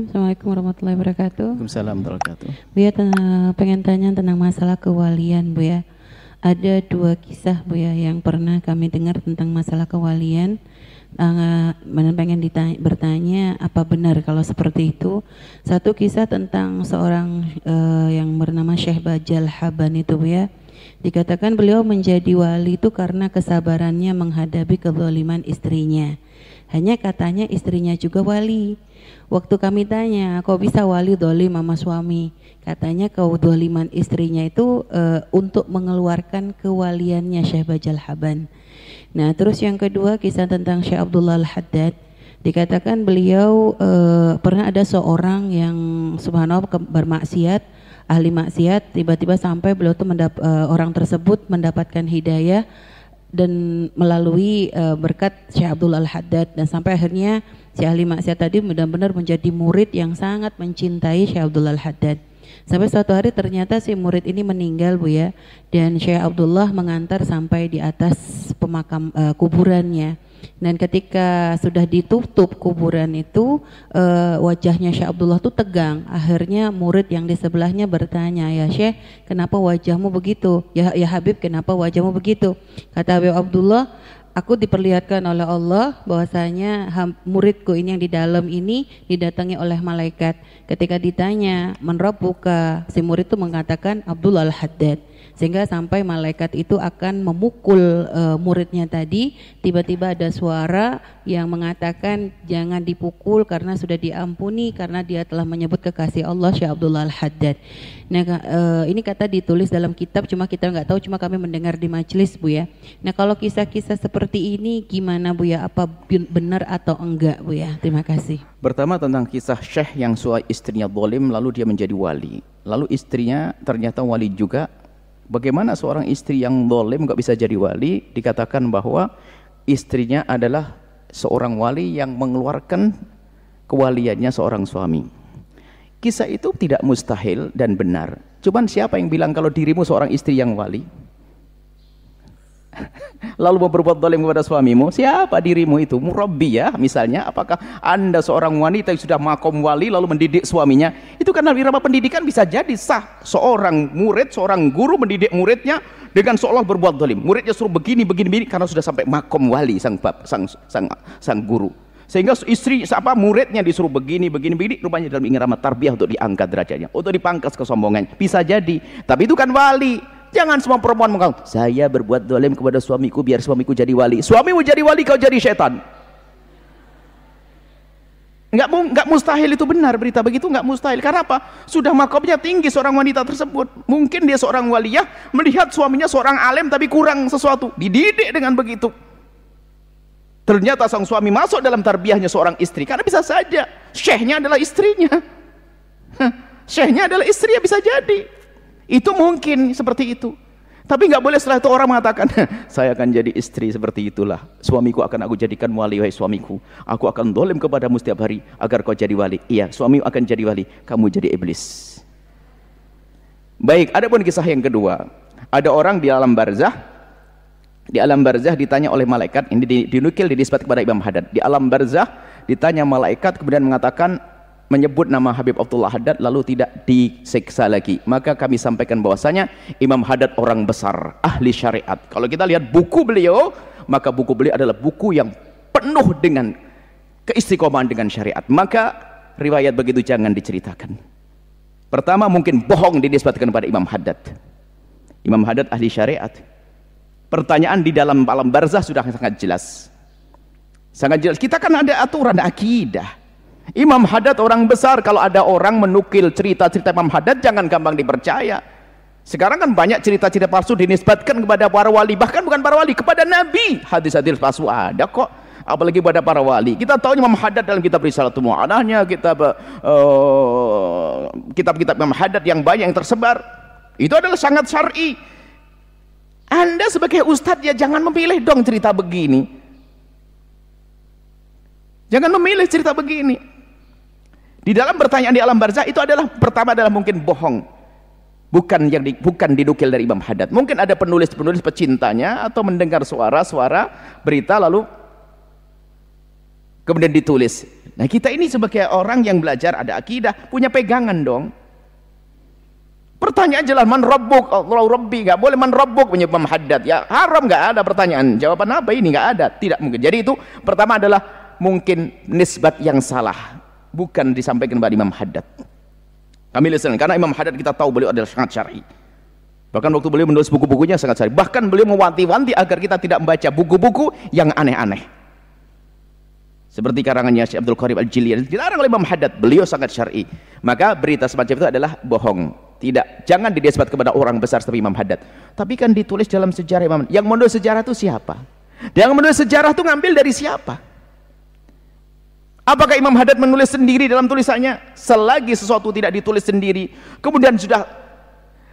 Bismillahirrahmanirrahim. Assalamualaikum warahmatullahi wabarakatuh. Waalaikumsalam warahmatullahi wabarakatuh. Bu ya, pengen tanya tentang masalah kewalian Bu ya. Ada dua kisah Bu ya yang pernah kami dengar tentang masalah kewalian. Pengen bertanya apa benar kalau seperti itu. Satu kisah tentang seorang yang bernama Syekh Bajal Haban itu Bu ya. Dikatakan beliau menjadi wali itu karena kesabarannya menghadapi kezaliman istrinya. Hanya katanya istrinya juga wali. Waktu kami tanya, kok bisa wali dolim sama suami? Katanya kedoliman istrinya itu untuk mengeluarkan kewaliannya Syekh Bajal Haban. Nah terus yang kedua kisah tentang Syekh Abdullah Al-Haddad. Dikatakan beliau pernah ada seorang yang subhanallah bermaksiat, ahli maksiat, tiba-tiba sampai beliau tuh orang tersebut mendapatkan hidayah dan melalui berkat Syekh Abdullah Al-Haddad, dan sampai akhirnya si ahli maksiat tadi benar-benar menjadi murid yang sangat mencintai Syekh Abdullah Al-Haddad. Sampai suatu hari ternyata si murid ini meninggal Bu ya, dan Syekh Abdullah mengantar sampai di atas kuburannya. Dan ketika sudah ditutup kuburan itu, wajahnya Syekh Abdullah tuh tegang. Akhirnya murid yang di sebelahnya bertanya, ya Syekh, kenapa wajahmu begitu? Ya Habib, kenapa wajahmu begitu? Kata Habib Abdullah, aku diperlihatkan oleh Allah bahwasanya muridku ini yang di dalam ini didatangi oleh malaikat. Ketika ditanya, man rabbuka? Si murid itu mengatakan Abdullah Al-Haddad. Sehingga sampai malaikat itu akan memukul muridnya tadi, tiba-tiba ada suara yang mengatakan jangan dipukul karena sudah diampuni, karena dia telah menyebut kekasih Allah Syekh Abdullah Al-Haddad. Nah ini kata ditulis dalam kitab, cuma kita nggak tahu, cuma kami mendengar di majelis Bu ya. Nah kalau kisah-kisah seperti ini gimana Bu ya, apa benar atau enggak Bu ya? Terima kasih. Pertama tentang kisah Syekh yang istrinya zalim lalu dia menjadi wali, lalu istrinya ternyata wali juga. Bagaimana seorang istri yang zalim nggak bisa jadi wali? Dikatakan bahwa istrinya adalah seorang wali yang mengeluarkan kewaliannya seorang suami. Kisah itu tidak mustahil dan benar. Cuman siapa yang bilang kalau dirimu seorang istri yang wali? Lalu mau berbuat zalim kepada suamimu? Siapa dirimu itu? Murabbiyah misalnya. Apakah anda seorang wanita yang sudah makom wali lalu mendidik suaminya? Itu karena irama pendidikan bisa jadi sah. Seorang murid, seorang guru mendidik muridnya dengan seolah berbuat zalim. Muridnya suruh begini karena sudah sampai makom wali sang guru. Sehingga istri muridnya disuruh begini rupanya dalam irama tarbiyah untuk diangkat derajatnya, untuk dipangkas kesombongan. Bisa jadi, tapi itu kan wali. Jangan semua perempuan mengatakan saya berbuat zalim kepada suamiku biar suamiku jadi wali. Suamimu jadi wali, kau jadi setan. Enggak mustahil itu benar, berita begitu enggak mustahil. Karena apa? Sudah makomnya tinggi seorang wanita tersebut. Mungkin dia seorang waliyah melihat suaminya seorang alim tapi kurang sesuatu, dididik dengan begitu. Ternyata sang suami masuk dalam tarbiyahnya seorang istri, karena bisa saja syekhnya adalah istrinya. Syekhnya adalah istrinya, bisa jadi. Itu mungkin seperti itu. Tapi nggak boleh setelah itu orang mengatakan saya akan jadi istri seperti itulah, suamiku akan aku jadikan wali. Wahai suamiku, aku akan zalim kepadamu setiap hari agar kau jadi wali. Iya, suamimu akan jadi wali, kamu jadi iblis. Baik, adapun kisah yang kedua, ada orang di alam barzah. Di alam barzah ditanya oleh malaikat, ini dinukil dinisbat kepada Imam Haddad. Di alam barzah ditanya malaikat, kemudian mengatakan, menyebut nama Habib Abdullah Haddad lalu tidak disiksa lagi. Maka kami sampaikan bahwasanya Imam Haddad orang besar, ahli syariat. Kalau kita lihat buku beliau, maka buku beliau adalah buku yang penuh dengan keistiqomahan dengan syariat. Maka riwayat begitu jangan diceritakan. Pertama, mungkin bohong dinisbatkan kepada Imam Haddad. Imam Haddad ahli syariat. Pertanyaan di dalam alam barzah sudah sangat jelas. Sangat jelas. Kita kan ada aturan akidah. Imam Haddad orang besar. Kalau ada orang menukil cerita-cerita Imam Haddad, jangan gampang dipercaya. Sekarang kan banyak cerita-cerita palsu dinisbatkan kepada para wali, bahkan bukan para wali, kepada Nabi. Hadis-hadis palsu ada kok, apalagi pada para wali. Kita tahu Imam Haddad dalam kitab Risalatul Mu'anahnya, kitab-kitab Imam Haddad yang banyak yang tersebar, itu adalah sangat syar'i. Anda sebagai ustadz ya jangan memilih dong cerita begini. Jangan memilih cerita begini. Di dalam pertanyaan di alam barzah itu adalah pertama adalah mungkin bohong, bukan dinukil dari Imam Haddad. Mungkin ada penulis pecintanya atau mendengar suara berita lalu kemudian ditulis. Nah kita ini sebagai orang yang belajar ada akidah, punya pegangan dong. Pertanyaan jelas, man rabbuk? Allah rabbi. Nggak boleh man rabbuk punya Imam Haddad. Ya haram, nggak ada pertanyaan. Jawaban apa ini? Nggak ada, tidak mungkin. Jadi itu pertama adalah mungkin nisbat yang salah, bukan disampaikan kepada Imam Haddad. Kami lihat, karena Imam Haddad kita tahu beliau adalah sangat syar'i. Bahkan waktu beliau menulis buku-bukunya sangat syar'i. Bahkan beliau mewanti-wanti agar kita tidak membaca buku-buku yang aneh-aneh. Seperti karangannya Syekh Abdul Qarib Al-Jiliyah, dilarang oleh Imam Haddad. Beliau sangat syar'i. Maka berita semacam itu adalah bohong. Tidak, jangan dinisbat kepada orang besar seperti Imam Haddad. Tapi kan ditulis dalam sejarah Imam. Yang menulis sejarah itu siapa? Yang menulis sejarah itu ngambil dari siapa? Apakah Imam Haddad menulis sendiri dalam tulisannya? Selagi sesuatu tidak ditulis sendiri, kemudian sudah.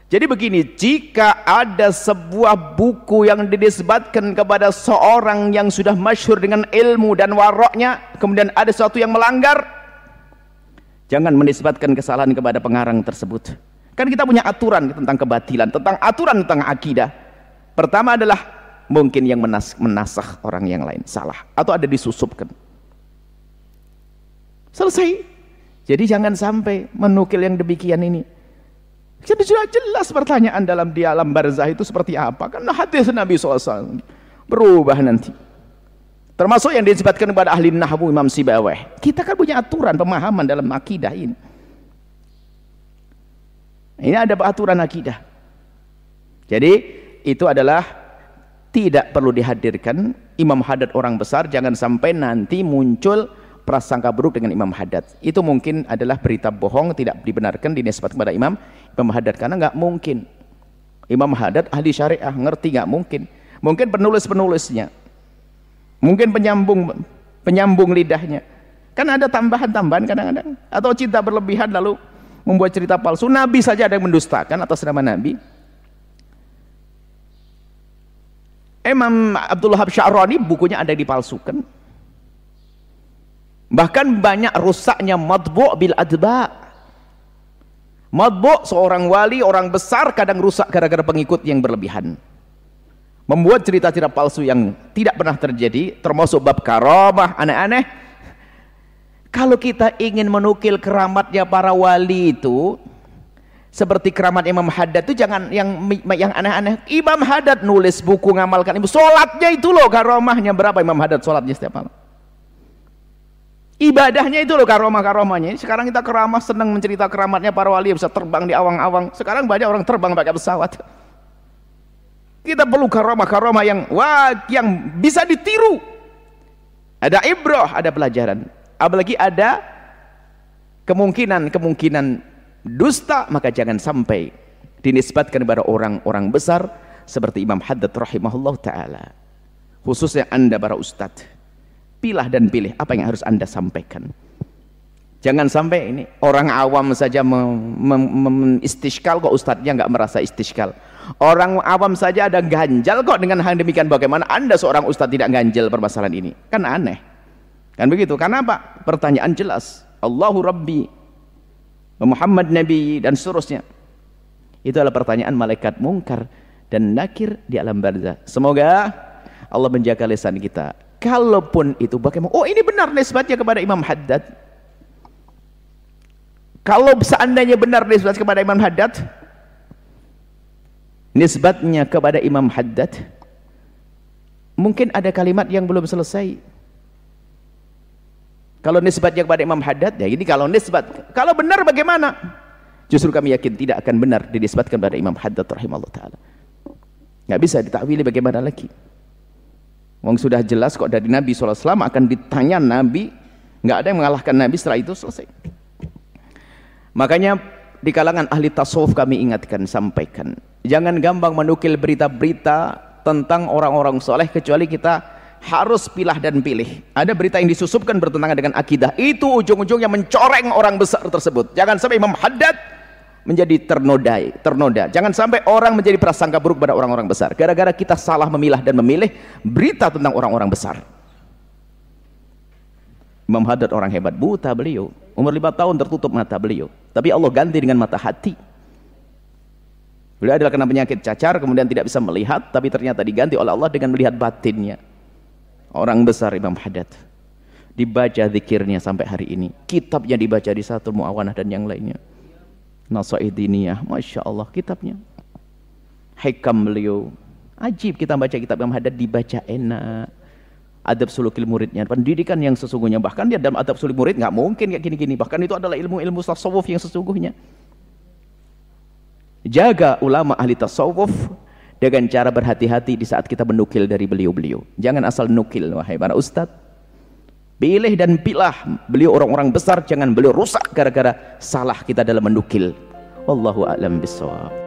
Jadi begini, jika ada sebuah buku yang dinisbatkan kepada seorang yang sudah masyhur dengan ilmu dan waroknya, kemudian ada sesuatu yang melanggar, jangan menisbatkan kesalahan kepada pengarang tersebut. Kan kita punya aturan tentang kebatilan, tentang aturan tentang akidah. Pertama adalah mungkin yang menasakh orang yang lain salah, atau ada disusupkan. Selesai. Jadi jangan sampai menukil yang demikian ini. Jadi sudah jelas pertanyaan dalam di alam barzah itu seperti apa. Karena hadis Nabi SAW berubah nanti. Termasuk yang disebutkan kepada ahli nahwu Imam Sibawayh. Kita kan punya aturan pemahaman dalam akidah ini. Ini ada aturan akidah. Jadi itu adalah tidak perlu dihadirkan Imam Haddad orang besar. Jangan sampai nanti muncul prasangka buruk dengan Imam Haddad. Itu mungkin adalah berita bohong, tidak dibenarkan dinisbat kepada Imam Haddad, karena nggak mungkin Imam Haddad ahli syariah, ngerti, nggak mungkin. Mungkin penulis-penulisnya, mungkin penyambung lidahnya, kan ada tambahan-tambahan kadang-kadang, atau cinta berlebihan lalu membuat cerita palsu. Nabi saja ada yang mendustakan atas nama Nabi. Imam Abdul Wahab Sya'rani bukunya ada yang dipalsukan. Bahkan banyak rusaknya matbu' bil adba'. Matbu' seorang wali, orang besar kadang rusak gara-gara pengikut yang berlebihan. Membuat cerita-cerita palsu yang tidak pernah terjadi, termasuk bab karamah, aneh-aneh. Kalau kita ingin menukil keramatnya para wali itu, seperti keramat Imam Haddad itu jangan yang aneh-aneh. Imam Haddad nulis buku ngamalkan ibu, sholatnya itu loh karamahnya. Berapa Imam Haddad sholatnya setiap malam? Ibadahnya itu loh karamah-karamahnya. Sekarang kita keramah senang mencerita keramatnya para wali bisa terbang di awang-awang. Sekarang banyak orang terbang pakai pesawat. Kita perlu karamah-karamah yang yang bisa ditiru. Ada ibrah, ada pelajaran. Apalagi ada kemungkinan dusta, maka jangan sampai dinisbatkan kepada orang-orang besar seperti Imam Haddad rahimahullah ta'ala. Khususnya Anda para ustadz, pilah dan pilih apa yang harus Anda sampaikan. Jangan sampai ini orang awam saja istishkal kok ustadznya nggak merasa istishkal. Orang awam saja ada ganjal kok dengan hal demikian, bagaimana Anda seorang ustadz tidak ganjal permasalahan ini? Kan aneh. Kan begitu. Karena apa? Pertanyaan jelas. Allahu Rabbi, Muhammad Nabi, dan seterusnya. Itu adalah pertanyaan malaikat mungkar dan nakir di alam barzah. Semoga Allah menjaga lisan kita. Kalaupun itu bagaimana? Oh, ini benar nisbatnya kepada Imam Haddad. Kalau seandainya benar nisbat kepada Imam Haddad, nisbatnya kepada Imam Haddad, mungkin ada kalimat yang belum selesai. Kalau nisbatnya kepada Imam Haddad, ya ini kalau nisbat. Kalau benar bagaimana? Justru kami yakin tidak akan benar dinisbatkan kepada Imam Haddad rahimahullah ta'ala. Nggak bisa ditakwili bagaimana lagi. Wong sudah jelas kok dari Nabi SAW akan ditanya Nabi, nggak ada yang mengalahkan Nabi, setelah itu selesai. Makanya di kalangan ahli tasawuf kami ingatkan, sampaikan, jangan gampang menukil berita-berita tentang orang-orang soleh, kecuali kita harus pilah dan pilih. Ada berita yang disusupkan bertentangan dengan akidah, itu ujung-ujungnya mencoreng orang besar tersebut. Jangan sampai Imam Haddad menjadi ternoda. Jangan sampai orang menjadi prasangka buruk pada orang-orang besar gara-gara kita salah memilah dan memilih berita tentang orang-orang besar. Imam Haddad orang hebat, buta beliau, umur 5 tahun tertutup mata beliau, tapi Allah ganti dengan mata hati. Beliau adalah kena penyakit cacar, kemudian tidak bisa melihat, tapi ternyata diganti oleh Allah dengan melihat batinnya. Orang besar Imam Haddad. Dibaca zikirnya sampai hari ini. Kitabnya dibaca di Satul Mu'awanah dan yang lainnya. Nasaidiniyah, Masya Allah kitabnya. Hikam beliau. Ajib kita baca kitab Imam Haddad, dibaca enak. Adab sulukil muridnya, pendidikan yang sesungguhnya. Bahkan dia dalam adab suluk murid nggak mungkin kayak gini-gini. Bahkan itu adalah ilmu-ilmu tasawuf yang sesungguhnya. Jaga ulama ahli tasawuf dengan cara berhati-hati di saat kita menukil dari beliau-beliau. Jangan asal nukil, wahai para ustadz. Pilih dan pilah beliau orang-orang besar, jangan beliau rusak gara-gara salah kita dalam menukil. Wallahu a'lam bishawab.